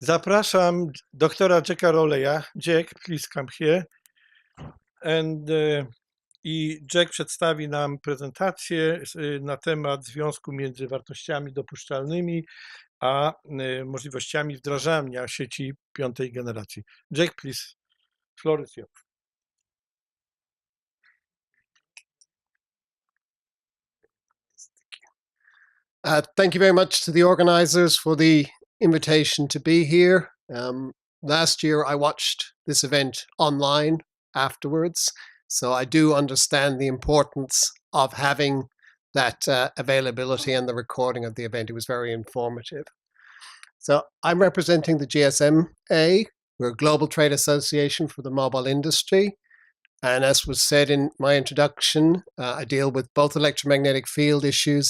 Zapraszam doktora Jacka Rowleya. Jack, please come here. I Jack przedstawi nam prezentację na temat związku między wartościami dopuszczalnymi a możliwościami wdrażania sieci piątej generacji. Jack, please, floor is yours. Thank you very much to the organizers for the invitation to be here. Last year I watched this event online afterwards, so I do understand the importance of having that availability and the recording of the event. It was very informative. So I'm representing the GSMA. We're a global trade association for the mobile industry. And as was said in my introduction, I deal with both electromagnetic field issues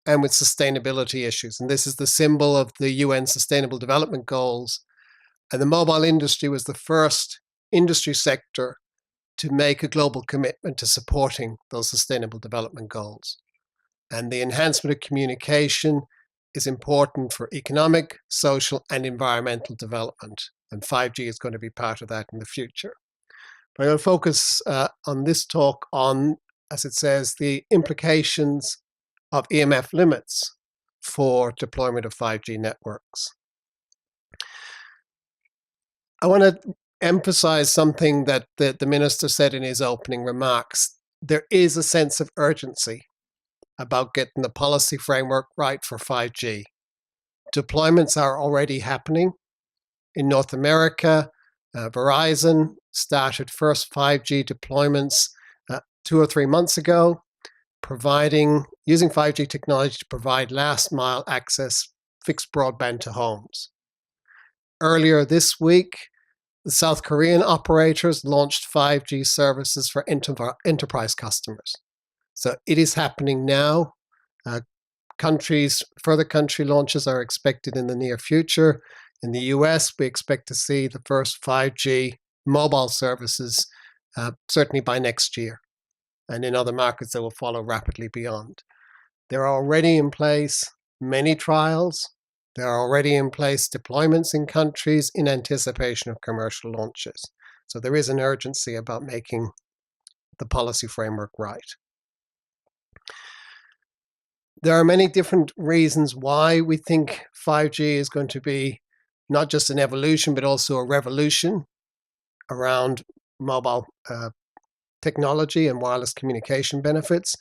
and with sustainability issues. And this is the symbol of the UN Sustainable Development Goals. And the mobile industry was the first industry sector to make a global commitment to supporting those Sustainable Development Goals. And the enhancement of communication is important for economic, social, and environmental development. And 5G is going to be part of that in the future. But I'm going to focus on this talk on, as it says, the implications of EMF limits for deployment of 5G networks. I want to emphasize something that the minister said in his opening remarks. There is a sense of urgency about getting the policy framework right for 5G. Deployments are already happening. In North America, Verizon started first 5G deployments 2 or 3 months ago, using 5G technology to provide last mile access fixed broadband to homes. Earlier this week, the South Korean operators launched 5G services for enterprise customers. So it is happening now. Further country launches are expected in the near future. In the US, we expect to see the first 5G mobile services certainly by next year. And in other markets that will follow rapidly beyond. There are already in place many trials. There are already in place deployments in countries in anticipation of commercial launches. So there is an urgency about making the policy framework right. There are many different reasons why we think 5G is going to be not just an evolution, but also a revolution around mobile technology and wireless communication benefits.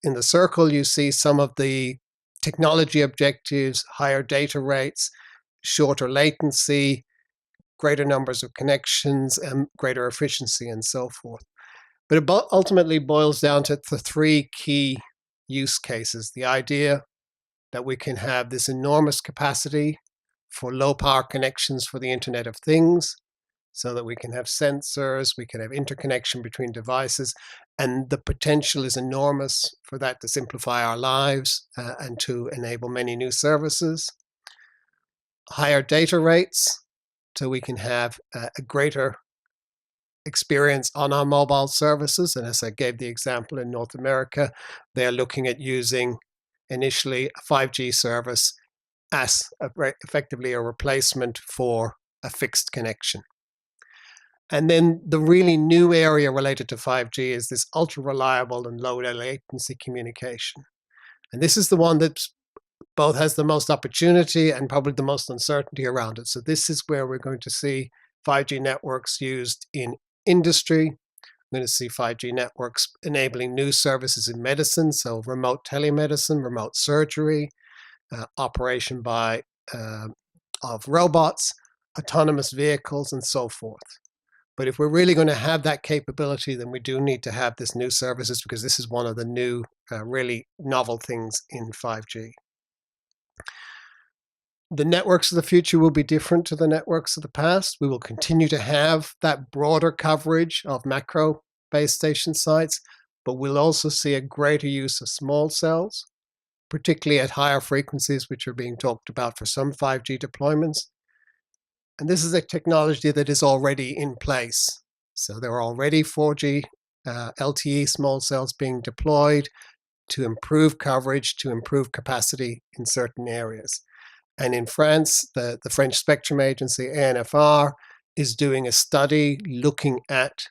In the circle, you see some of the technology objectives: higher data rates, shorter latency, greater numbers of connections, and greater efficiency, and so forth. But it ultimately boils down to the 3 key use cases. The idea that we can have this enormous capacity for low power connections for the Internet of Things, so that we can have sensors, we can have interconnection between devices, and the potential is enormous for that to simplify our lives and to enable many new services. Higher data rates, so we can have a greater experience on our mobile services. And as I gave the example in North America, they're looking at using initially a 5G service as effectively a replacement for a fixed connection. And then the really new area related to 5G is this ultra-reliable and low latency communication. And this is the one that both has the most opportunity and probably the most uncertainty around it. So this is where we're going to see 5G networks used in industry. We're going to see 5G networks enabling new services in medicine, so remote telemedicine, remote surgery, operation of robots, autonomous vehicles, and so forth. But if we're really going to have that capability, then we do need to have this new services, because this is one of the new, really novel things in 5G. The networks of the future will be different to the networks of the past. We will continue to have that broader coverage of macro base station sites, but we'll also see a greater use of small cells, particularly at higher frequencies, which are being talked about for some 5G deployments. And this is a technology that is already in place. So there are already 4G LTE small cells being deployed to improve coverage, to improve capacity in certain areas. And in France, the French spectrum agency, ANFR, is doing a study looking at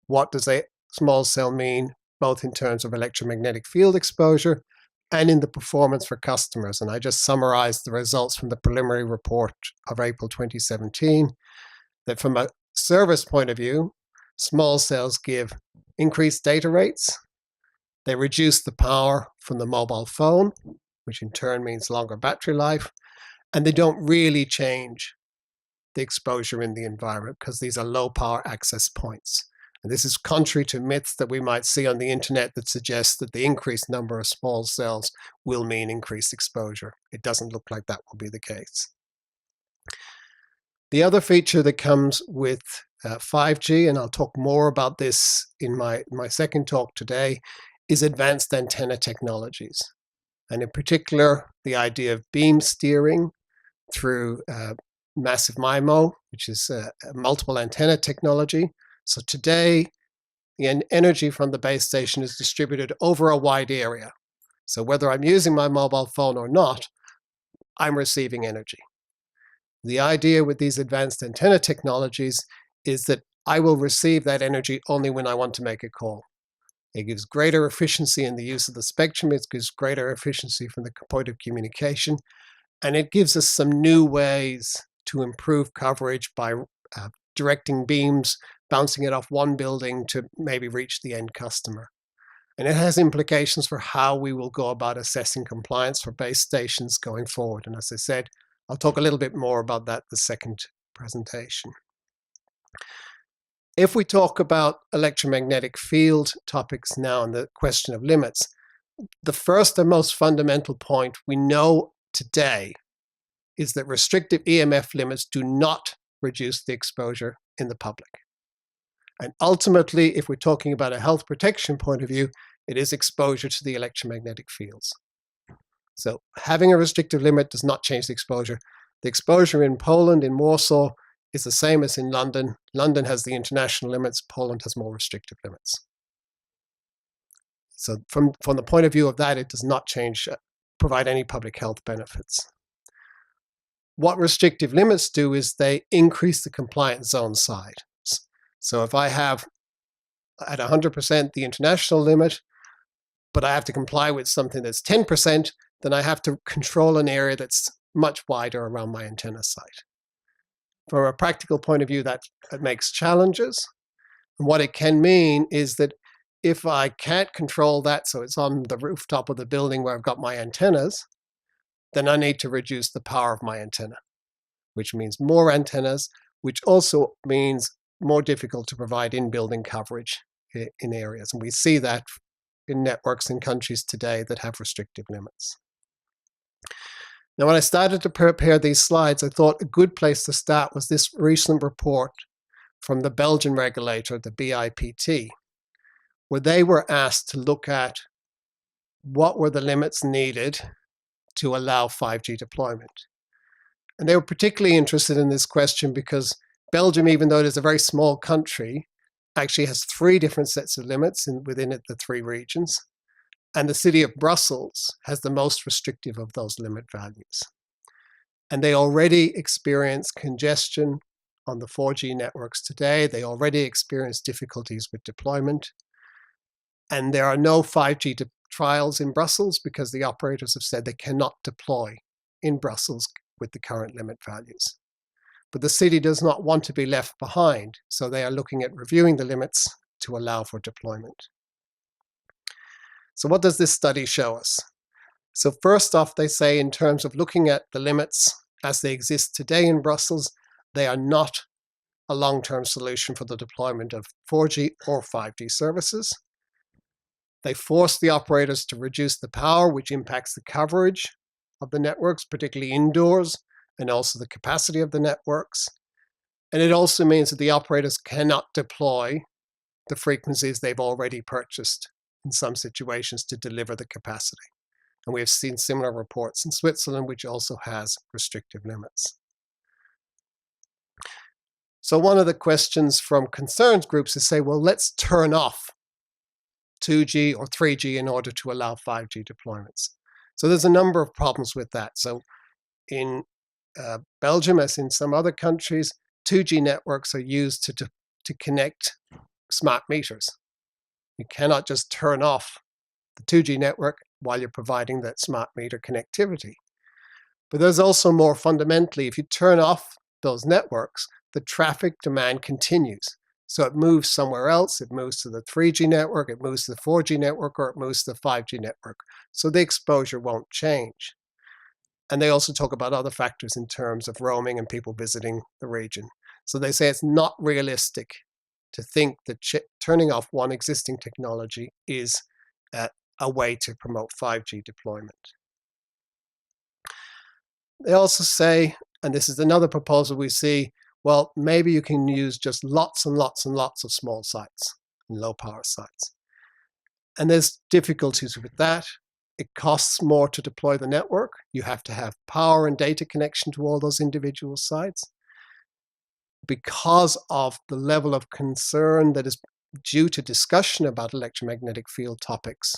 what does a small cell mean, both in terms of electromagnetic field exposure and in the performance for customers. And I just summarized the results from the preliminary report of April 2017, that from a service point of view, small cells give increased data rates, they reduce the power from the mobile phone, which in turn means longer battery life, and they don't really change the exposure in the environment because these are low power access points. And this is contrary to myths that we might see on the internet that suggest that the increased number of small cells will mean increased exposure. It doesn't look like that will be the case. The other feature that comes with 5G, and I'll talk more about this in my second talk today, is advanced antenna technologies. And in particular, the idea of beam steering through massive MIMO, which is a multiple antenna technology. So today, the energy from the base station is distributed over a wide area. So whether I'm using my mobile phone or not, I'm receiving energy. The idea with these advanced antenna technologies is that I will receive that energy only when I want to make a call. It gives greater efficiency in the use of the spectrum. It gives greater efficiency from the point of communication. And it gives us some new ways to improve coverage by directing beams, bouncing it off one building to maybe reach the end customer. And it has implications for how we will go about assessing compliance for base stations going forward. And as I said, I'll talk a little bit more about that in the second presentation. If we talk about electromagnetic field topics now and the question of limits, the first and most fundamental point we know today is that restrictive EMF limits do not reduce the exposure in the public. And ultimately, if we're talking about a health protection point of view, it is exposure to the electromagnetic fields. So having a restrictive limit does not change the exposure. The exposure in Poland, in Warsaw, is the same as in London. London has the international limits, Poland has more restrictive limits. So from the point of view of that, it does not provide any public health benefits. What restrictive limits do is they increase the compliance zone size. So if I have at 100% the international limit, but I have to comply with something that's 10%, then I have to control an area that's much wider around my antenna site. From a practical point of view, that makes challenges. And what it can mean is that if I can't control that, so it's on the rooftop of the building where I've got my antennas, then I need to reduce the power of my antenna, which means more antennas, which also means more difficult to provide in-building coverage in areas. And we see that in networks in countries today that have restrictive limits. Now, when I started to prepare these slides, I thought a good place to start was this recent report from the Belgian regulator, the BIPT, where they were asked to look at what were the limits needed to allow 5G deployment. And they were particularly interested in this question because Belgium, even though it is a very small country, actually has 3 different sets of limits within it, the 3 regions. And the city of Brussels has the most restrictive of those limit values. And they already experience congestion on the 4G networks today. They already experience difficulties with deployment. And there are no 5G trials in Brussels because the operators have said they cannot deploy in Brussels with the current limit values. But the city does not want to be left behind, so they are looking at reviewing the limits to allow for deployment. So what does this study show us? So first off, they say in terms of looking at the limits as they exist today in Brussels, they are not a long-term solution for the deployment of 4G or 5G services. They force the operators to reduce the power, which impacts the coverage of the networks, particularly indoors, and also the capacity of the networks. And it also means that the operators cannot deploy the frequencies they've already purchased in some situations to deliver the capacity. And we have seen similar reports in Switzerland, which also has restrictive limits. So one of the questions from concerns groups is say, well, let's turn off 2G or 3G in order to allow 5G deployments. So there's a number of problems with that. So in Belgium, as in some other countries, 2G networks are used to connect smart meters. You cannot just turn off the 2G network while you're providing that smart meter connectivity. But there's also more fundamentally, if you turn off those networks, the traffic demand continues. So it moves somewhere else. It moves to the 3G network, it moves to the 4G network, or it moves to the 5G network. So the exposure won't change. And they also talk about other factors in terms of roaming and people visiting the region. So they say it's not realistic to think that turning off one existing technology is a way to promote 5G deployment. They also say, and this is another proposal we see, well, maybe you can use just lots and lots and lots of small sites and low power sites. And there's difficulties with that. It costs more to deploy the network. You have to have power and data connection to all those individual sites. Because of the level of concern that is due to discussion about electromagnetic field topics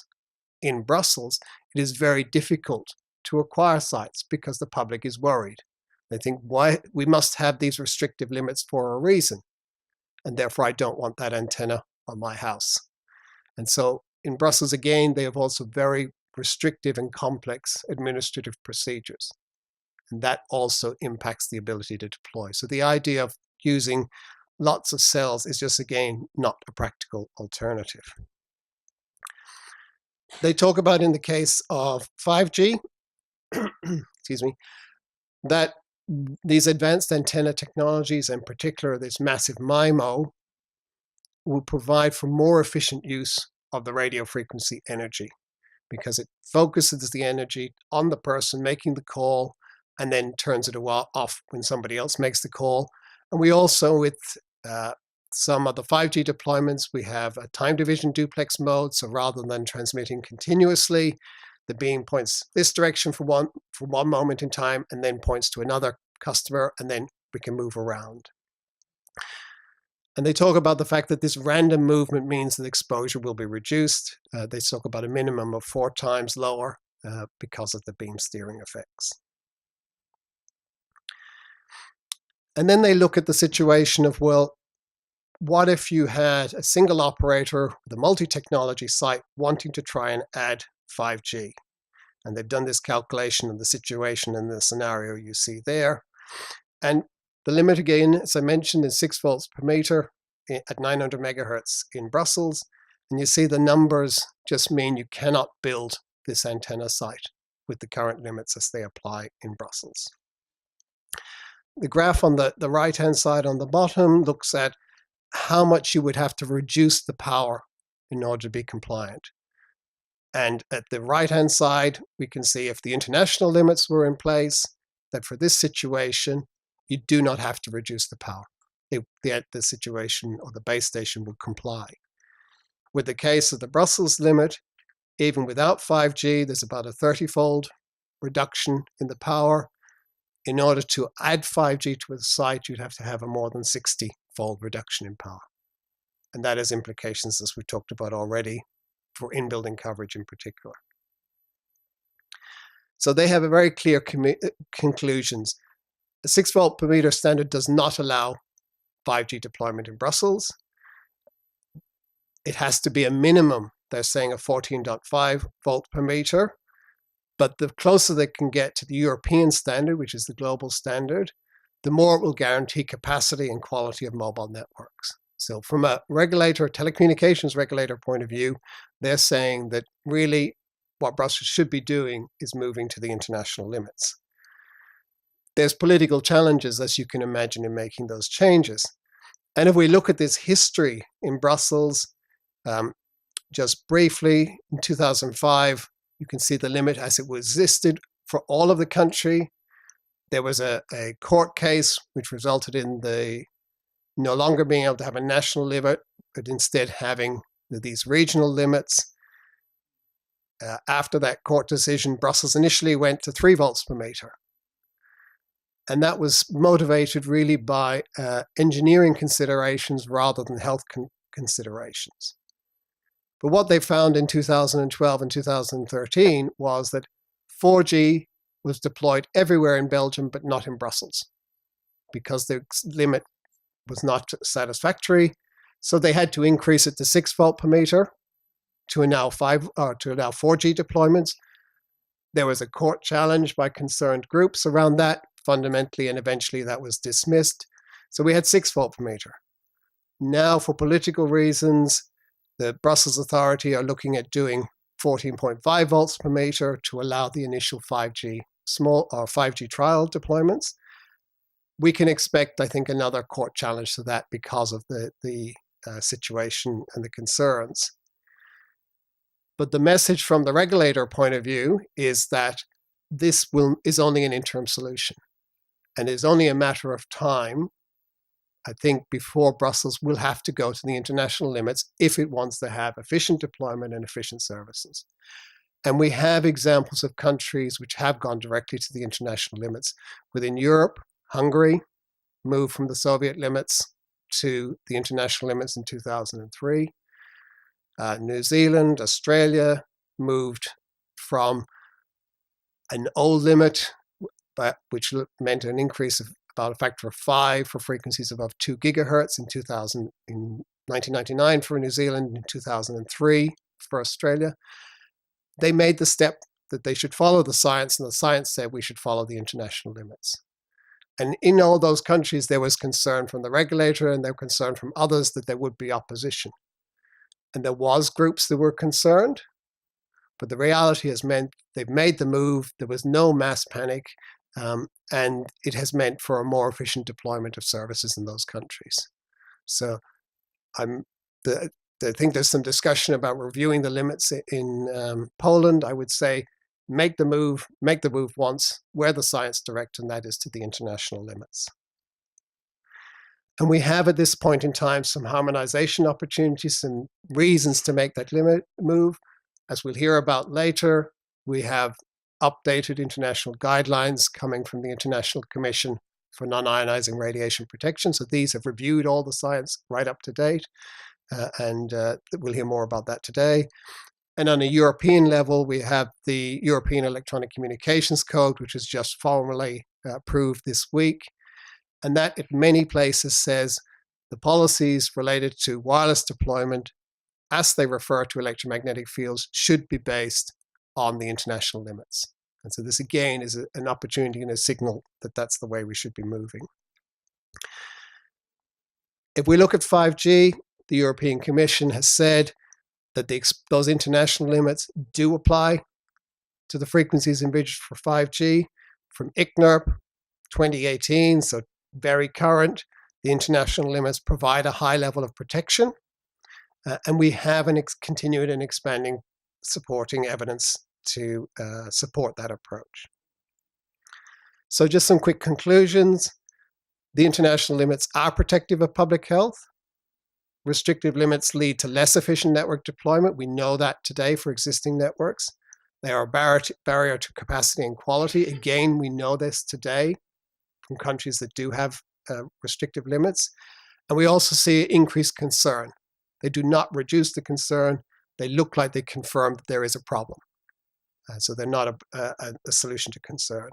in Brussels, it is very difficult to acquire sites because the public is worried. They think, why we must have these restrictive limits for a reason, and therefore I don't want that antenna on my house. And so in Brussels, again, they have also very restrictive and complex administrative procedures. And that also impacts the ability to deploy. So the idea of using lots of cells is just, again, not a practical alternative. They talk about, in the case of 5G, excuse me, that these advanced antenna technologies, in particular this massive MIMO, will provide for more efficient use of the radio frequency energy, because it focuses the energy on the person making the call and then turns it off when somebody else makes the call. And we also, with some of the 5G deployments, we have a time division duplex mode. So rather than transmitting continuously, the beam points this direction for one moment in time and then points to another customer, and then we can move around. And they talk about the fact that this random movement means that exposure will be reduced. They talk about a minimum of 4 times lower because of the beam steering effects. And then they look at the situation of, well, what if you had a single operator with a multi-technology site wanting to try and add 5G? And they've done this calculation of the situation in the scenario you see there. And the limit, again, as I mentioned, is 6 volts per meter at 900 megahertz in Brussels. And you see the numbers just mean you cannot build this antenna site with the current limits as they apply in Brussels. The graph on the right-hand side on the bottom looks at how much you would have to reduce the power in order to be compliant. And at the right-hand side, we can see if the international limits were in place, that for this situation, you do not have to reduce the power. The situation or the base station will comply. With the case of the Brussels limit, even without 5G, there's about a 30-fold reduction in the power. In order to add 5G to a site, you'd have to have a more than 60-fold reduction in power. And that has implications, as we talked about already, for in-building coverage in particular. So they have a very clear conclusions. A 6 volt per meter standard does not allow 5G deployment in Brussels. It has to be a minimum, they're saying, of 14.5 volt per meter. But the closer they can get to the European standard, which is the global standard, the more it will guarantee capacity and quality of mobile networks. So from a regulator, telecommunications regulator point of view, they're saying that really what Brussels should be doing is moving to the international limits. There's political challenges, as you can imagine, in making those changes. And if we look at this history in Brussels, just briefly, in 2005, you can see the limit as it existed for all of the country. There was a court case which resulted in the no longer being able to have a national limit, but instead having these regional limits. After that court decision, Brussels initially went to 3 volts per meter. And that was motivated really by engineering considerations rather than health considerations. But what they found in 2012 and 2013 was that 4G was deployed everywhere in Belgium, but not in Brussels, because the limit was not satisfactory. So they had to increase it to 6 volt per meter to allow 4G deployments. There was a court challenge by concerned groups around that, fundamentally, and eventually that was dismissed. So we had 6 volt per meter. Now, for political reasons, the Brussels Authority are looking at doing 14.5 volts per meter to allow the initial 5G trial deployments. We can expect, I think, another court challenge to that because of the situation and the concerns. But the message from the regulator point of view is that this is only an interim solution, and it's only a matter of time, I think, before Brussels will have to go to the international limits if it wants to have efficient deployment and efficient services. And we have examples of countries which have gone directly to the international limits. Within Europe, Hungary moved from the Soviet limits to the international limits in 2003. New Zealand, Australia moved from an old limit, which meant an increase of about a factor of 5 for frequencies above 2 gigahertz in 1999 for New Zealand, in 2003 for Australia. They made the step that they should follow the science, and the science said we should follow the international limits. And in all those countries, there was concern from the regulator, and there was concern from others that there would be opposition. And there was groups that were concerned, but the reality has meant they've made the move. There was no mass panic, and it has meant for a more efficient deployment of services in those countries. So I think there's some discussion about reviewing the limits in Poland. I would say make the move once, where the science directs, and that is to the international limits. And we have at this point in time some harmonization opportunities, some reasons to make that limit move. As we'll hear about later, we have updated international guidelines coming from the International Commission for Non-Ionizing Radiation Protection. So these have reviewed all the science right up to date, and we'll hear more about that today. And on a European level, we have the European Electronic Communications Code, which is just formally approved this week. And that in many places says the policies related to wireless deployment, as they refer to electromagnetic fields, should be based on the international limits. And so this again is an opportunity and a signal that that's the way we should be moving. If we look at 5G, the European Commission has said that those international limits do apply to the frequencies envisaged for 5G. From ICNIRP 2018, so very current, the international limits provide a high level of protection, and we have continued and expanding supporting evidence to support that approach. So just some quick conclusions. The international limits are protective of public health. Restrictive limits lead to less efficient network deployment. We know that today for existing networks. They are a barrier to capacity and quality. Again, we know this today from countries that do have restrictive limits. And we also see increased concern. They do not reduce the concern. They look like they confirm that there is a problem. So they're not a solution to concern.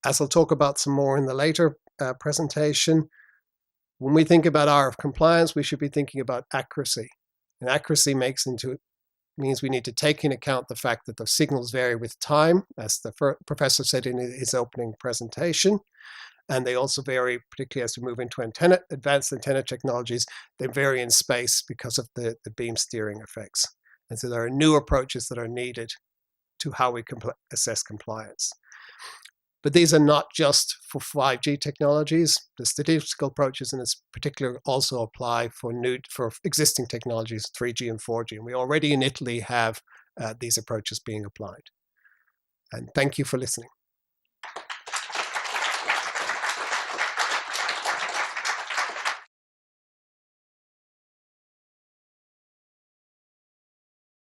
As I'll talk about some more in the later presentation, when we think about RF compliance, we should be thinking about accuracy. And accuracy means we need to take into account the fact that the signals vary with time, as the professor said in his opening presentation. And they also vary, particularly as we move into advanced antenna technologies, they vary in space because of the beam steering effects. And so there are new approaches that are needed to how we assess compliance. But these are not just for 5G technologies. The statistical approaches in this particular also apply for existing technologies, 3G and 4G. And we already in Italy have these approaches being applied. And thank you for listening.